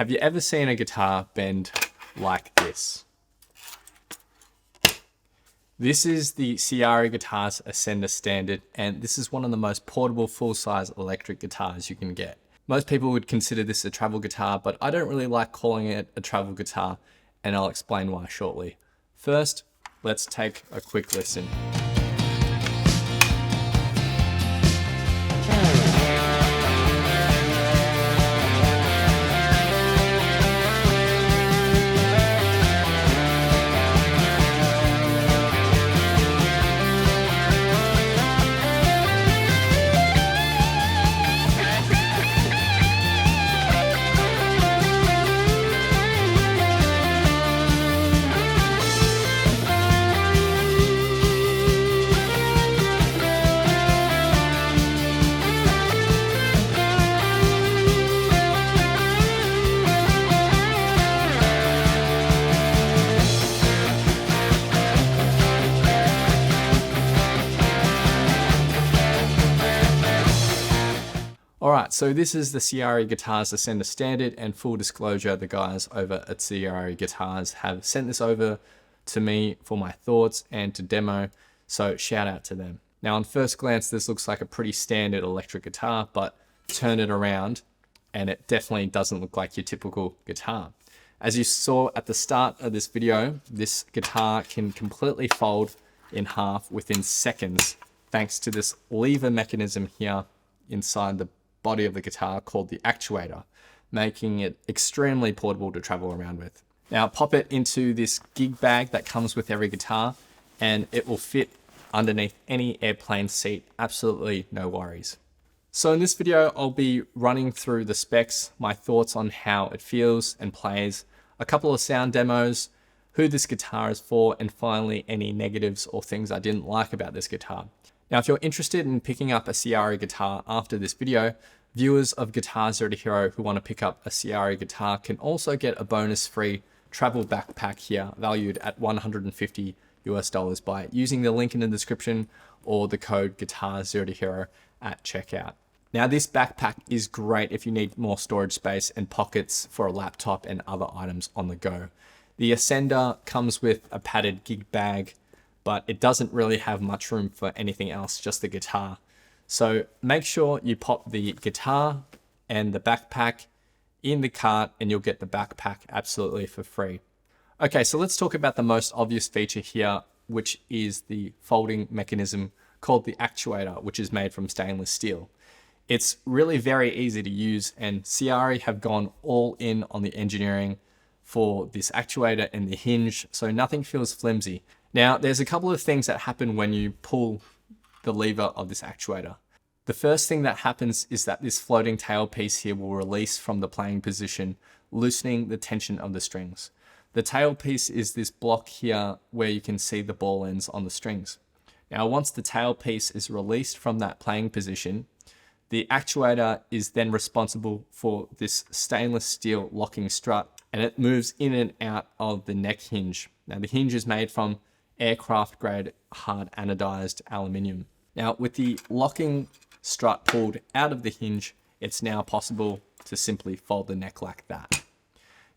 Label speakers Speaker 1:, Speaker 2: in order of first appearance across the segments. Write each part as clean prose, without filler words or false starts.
Speaker 1: Have you ever seen a guitar bend like this? This is the Ciari Ascender Standard, and this is one of the most portable full-size electric guitars you can get. Most people would consider this a travel guitar, but I don't really like calling it a travel guitar, and I'll explain why shortly. First, let's take a quick listen. Alright, so this is the Ciari Ascender Standard, and full disclosure, the guys over at Ciari Guitars have sent this over to me for my thoughts and to demo, so shout out to them. Now on first glance, this looks like a pretty standard electric guitar, but turn it around and it definitely doesn't look like your typical guitar. As you saw at the start of this video, this guitar can completely fold in half within seconds, thanks to this lever mechanism here inside the body of the guitar called the actuator, making it extremely portable to travel around with. Now pop it into this gig bag that comes with every guitar, and it will fit underneath any airplane seat, absolutely no worries. So in this video, I'll be running through the specs, my thoughts on how it feels and plays, a couple of sound demos, who this guitar is for, and finally any negatives or things I didn't like about this guitar. Now, if you're interested in picking up a Ciari guitar after this video, viewers of Guitar Zero to Hero who want to pick up a Ciari guitar can also get a bonus free travel backpack here, valued at $150 by using the link in the description or the code Guitar Zero to Hero at checkout. Now, this backpack is great if you need more storage space and pockets for a laptop and other items on the go. The Ascender comes with a padded gig bag, but it doesn't really have much room for anything else, just the guitar. So make sure you pop the guitar and the backpack in the cart and you'll get the backpack absolutely for free. Okay, so let's talk about the most obvious feature here, which is the folding mechanism called the actuator, which is made from stainless steel. It's really very easy to use, and Ciari have gone all in on the engineering for this actuator and the hinge, so nothing feels flimsy. Now, there's a couple of things that happen when you pull the lever of this actuator. The first thing that happens is that this floating tailpiece here will release from the playing position, loosening the tension of the strings. The tailpiece is this block here where you can see the ball ends on the strings. Now, once the tailpiece is released from that playing position, the actuator is then responsible for this stainless steel locking strut, and it moves in and out of the neck hinge. Now, the hinge is made from aircraft grade hard anodized aluminium. Now, with the locking strut pulled out of the hinge, it's now possible to simply fold the neck like that.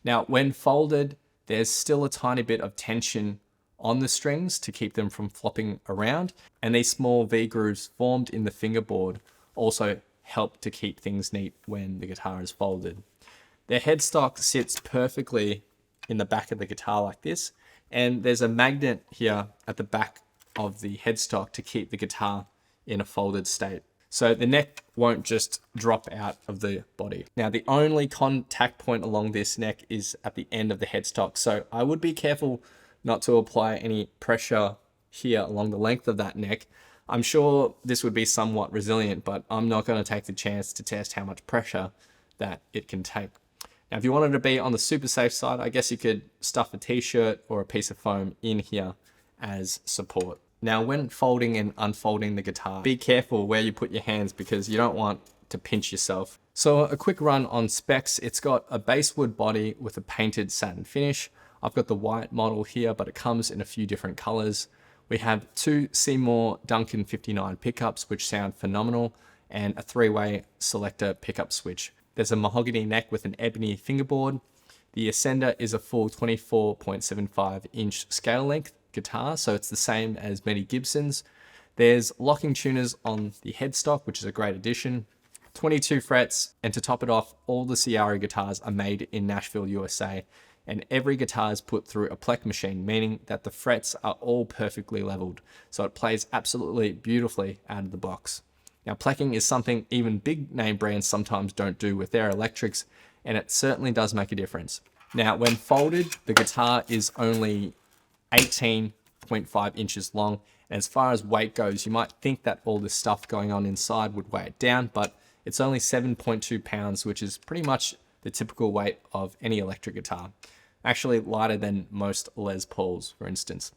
Speaker 1: Now, when folded, there's still a tiny bit of tension on the strings to keep them from flopping around, and these small V grooves formed in the fingerboard also help to keep things neat when the guitar is folded. The headstock sits perfectly in the back of the guitar like this, and there's a magnet here at the back of the headstock to keep the guitar in a folded state, so the neck won't just drop out of the body. Now, the only contact point along this neck is at the end of the headstock, so I would be careful not to apply any pressure here along the length of that neck. I'm sure this would be somewhat resilient, but I'm not going to take the chance to test how much pressure that it can take. Now, if you wanted to be on the super safe side, I guess you could stuff a t-shirt or a piece of foam in here as support. Now, when folding and unfolding the guitar, be careful where you put your hands because you don't want to pinch yourself. So a quick run on specs. It's got a basswood body with a painted satin finish. I've got the white model here, but it comes in a few different colors. We have two Seymour Duncan 59 pickups, which sound phenomenal, and a three-way selector pickup switch. There's a mahogany neck with an ebony fingerboard. The Ascender is a full 24.75 inch scale length guitar, so it's the same as many Gibsons. There's locking tuners on the headstock, which is a great addition. 22 frets, and to top it off, all the Ciari guitars are made in Nashville, USA, and every guitar is put through a Plek machine, meaning that the frets are all perfectly leveled, so it plays absolutely beautifully out of the box. Now, plecking is something even big name brands sometimes don't do with their electrics, and it certainly does make a difference. Now, when folded, the guitar is only 18.5 inches long, and as far as weight goes, you might think that all this stuff going on inside would weigh it down, but it's only 7.2 pounds, which is pretty much the typical weight of any electric guitar. Actually lighter than most Les Pauls, for instance.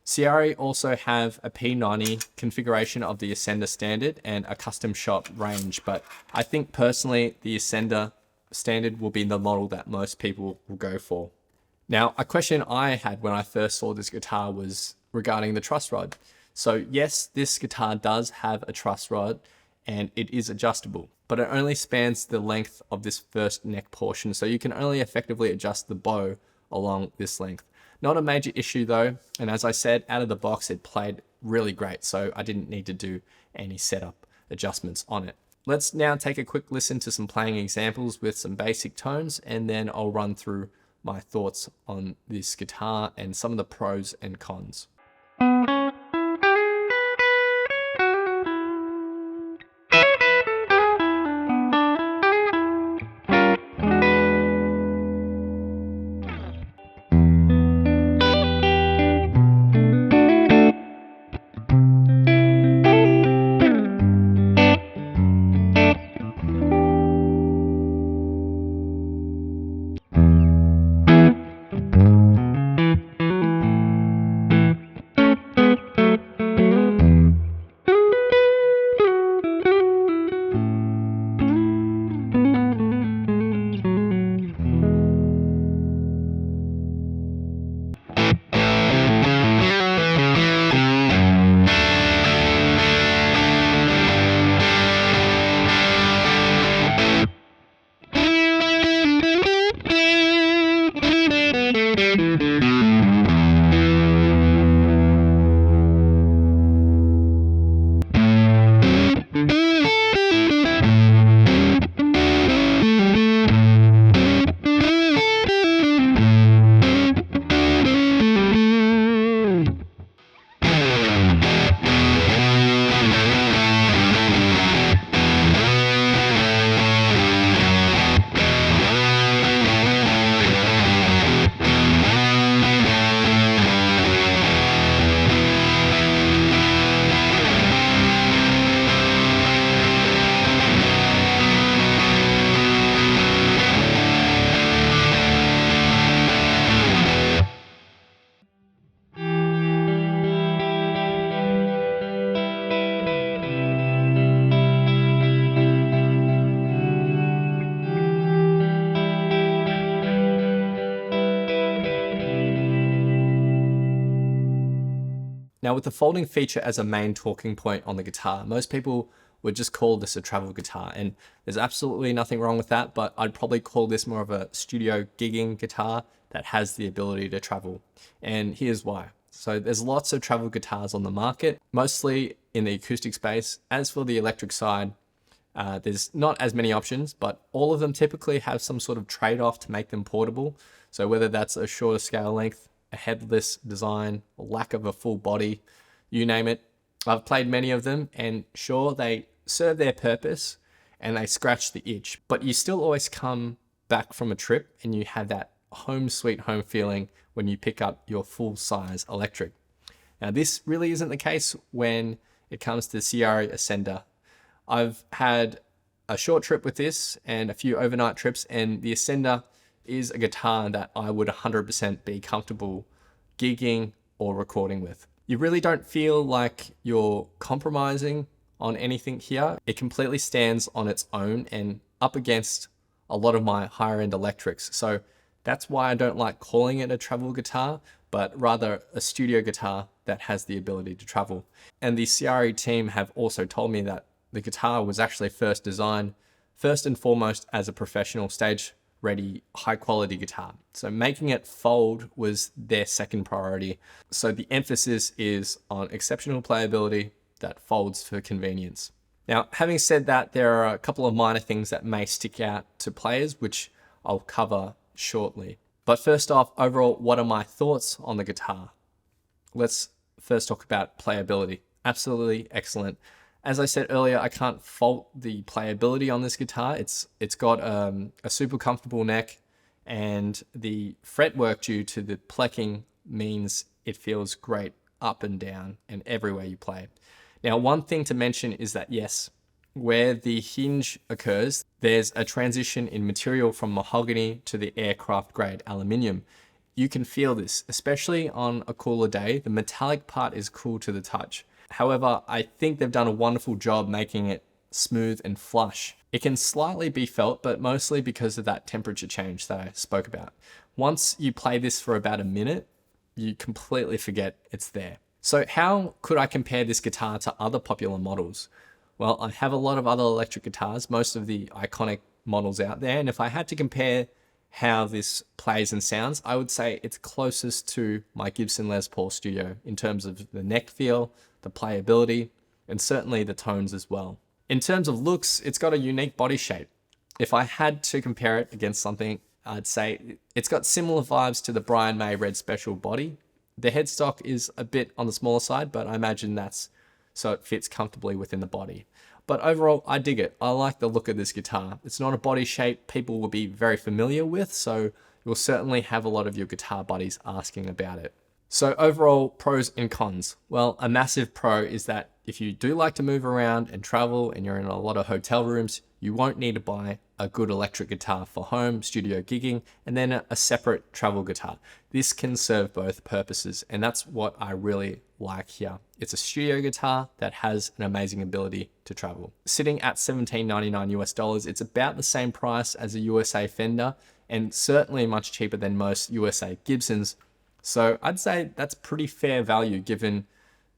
Speaker 1: Ciari also have a P90 configuration of the Ascender Standard and a custom shop range, but I think personally the Ascender Standard will be the model that most people will go for. Now, a question I had when I first saw this guitar was regarding the truss rod. So yes, this guitar does have a truss rod and it is adjustable, but it only spans the length of this first neck portion, so you can only effectively adjust the bow along this length. Not a major issue though, and as I said, out of the box it played really great, so I didn't need to do any setup adjustments on it. Let's now take a quick listen to some playing examples with some basic tones, and then I'll run through my thoughts on this guitar and some of the pros and cons. Now, with the folding feature as a main talking point on the guitar, most people would just call this a travel guitar, and there's absolutely nothing wrong with that, but I'd probably call this more of a studio gigging guitar that has the ability to travel. And here's why. So there's lots of travel guitars on the market, mostly in the acoustic space. As for the electric side, there's not as many options, but all of them typically have some sort of trade-off to make them portable. So whether that's a shorter scale length, a headless design, lack of a full body, you name it. I've played many of them, and sure, they serve their purpose and they scratch the itch, but you still always come back from a trip and you have that home sweet home feeling when you pick up your full size electric. Now, this really isn't the case when it comes to Ciari Ascender. I've had a short trip with this and a few overnight trips, and the Ascender is a guitar that I would 100% be comfortable gigging or recording with. You really don't feel like you're compromising on anything here. It completely stands on its own and up against a lot of my higher end electrics. So that's why I don't like calling it a travel guitar, but rather a studio guitar that has the ability to travel. And the Ciari team have also told me that the guitar was actually first designed First and foremost, as a professional stage ready, high quality guitar. So making it fold was their second priority. So the emphasis is on exceptional playability that folds for convenience. Now, having said that, there are a couple of minor things that may stick out to players, which I'll cover shortly. But first off, overall, what are my thoughts on the guitar? Let's first talk about playability. Absolutely excellent. As I said earlier, I can't fault the playability on this guitar. It's got a super comfortable neck, and the fretwork due to the plecking means it feels great up and down and everywhere you play. Now, one thing to mention is that yes, where the hinge occurs, there's a transition in material from mahogany to the aircraft grade aluminium. You can feel this, especially on a cooler day. The metallic part is cool to the touch. However, I think they've done a wonderful job making it smooth and flush. It can slightly be felt, but mostly because of that temperature change that I spoke about. Once you play this for about a minute, you completely forget it's there. So how could I compare this guitar to other popular models? Well, I have a lot of other electric guitars, most of the iconic models out there. And if I had to compare how this plays and sounds, I would say it's closest to my Gibson Les Paul Studio in terms of the neck feel, the playability, and certainly the tones as well. In terms of looks, it's got a unique body shape. If I had to compare it against something, I'd say it's got similar vibes to the Brian May Red Special body. The headstock is a bit on the smaller side, but I imagine that's so it fits comfortably within the body. But overall, I dig it. I like the look of this guitar. It's not a body shape people will be very familiar with, so you'll certainly have a lot of your guitar buddies asking about it. So overall, pros and cons. Well, a massive pro is that if you do like to move around and travel and you're in a lot of hotel rooms, you won't need to buy a good electric guitar for home, studio gigging, and then a separate travel guitar. This can serve both purposes, and that's what I really like here. It's a studio guitar that has an amazing ability to travel. Sitting at $17.99 US, it's about the same price as a USA Fender, and certainly much cheaper than most USA Gibsons. So I'd say that's pretty fair value given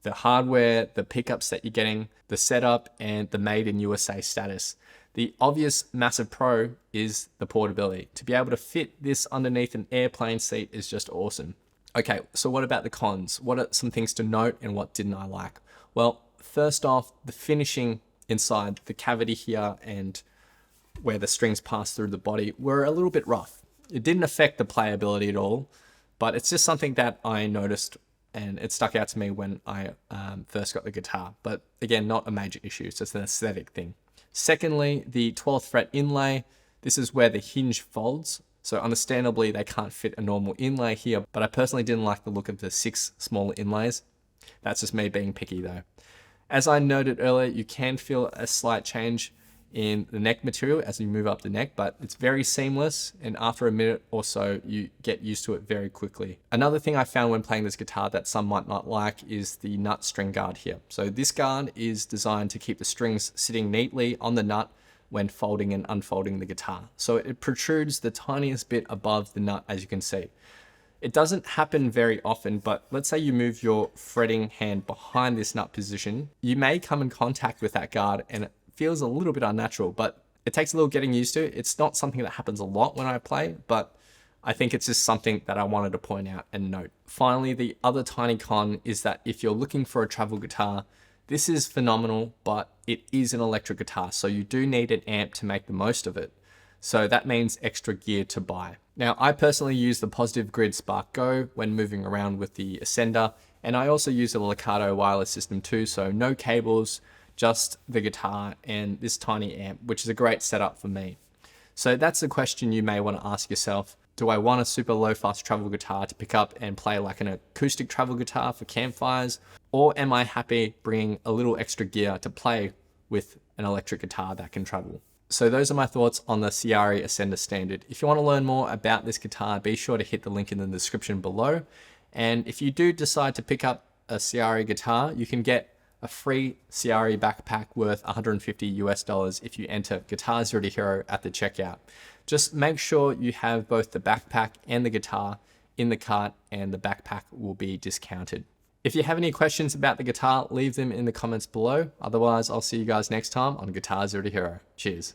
Speaker 1: the hardware, the pickups that you're getting, the setup, and the made in USA status. The obvious massive pro is the portability. To be able to fit this underneath an airplane seat is just awesome. Okay, so what about the cons? What are some things to note and what didn't I like? Well, first off, the finishing inside the cavity here and where the strings pass through the body were a little bit rough. It didn't affect the playability at all, but it's just something that I noticed and it stuck out to me when I first got the guitar. But again, not a major issue, it's just an aesthetic thing. Secondly, the 12th fret inlay. This is where the hinge folds. So understandably, they can't fit a normal inlay here, but I personally didn't like the look of the 6 smaller inlays. That's just me being picky though. As I noted earlier, you can feel a slight change in the neck material as you move up the neck, but it's very seamless, and after a minute or so you get used to it very quickly. Another thing I found when playing this guitar that some might not like is the nut string guard here. So this guard is designed to keep the strings sitting neatly on the nut when folding and unfolding the guitar. So it protrudes the tiniest bit above the nut, as you can see. It doesn't happen very often, but let's say you move your fretting hand behind this nut position, you may come in contact with that guard and it feels a little bit unnatural, but it takes a little getting used to. It's not something that happens a lot when I play, but I think it's just something that I wanted to point out and note. Finally, the other tiny con is that if you're looking for a travel guitar, this is phenomenal, but it is an electric guitar, so you do need an amp to make the most of it. So that means extra gear to buy. Now, I personally use the Positive Grid Spark Go when moving around with the Ascender, and I also use a Lakato wireless system too, so no cables, just the guitar and this tiny amp, which is a great setup for me. So that's the question you may want to ask yourself. Do I want a super low fuss travel guitar to pick up and play like an acoustic travel guitar for campfires? Or am I happy bringing a little extra gear to play with an electric guitar that can travel? So those are my thoughts on the Ciari Ascender Standard. If you want to learn more about this guitar, be sure to hit the link in the description below. And if you do decide to pick up a Ciari guitar, you can get a free Ciari Backpack worth $150 if you enter Guitar Zero to Hero at the checkout. Just make sure you have both the backpack and the guitar in the cart, and the backpack will be discounted. If you have any questions about the guitar, leave them in the comments below. Otherwise, I'll see you guys next time on Guitar Zero to Hero. Cheers.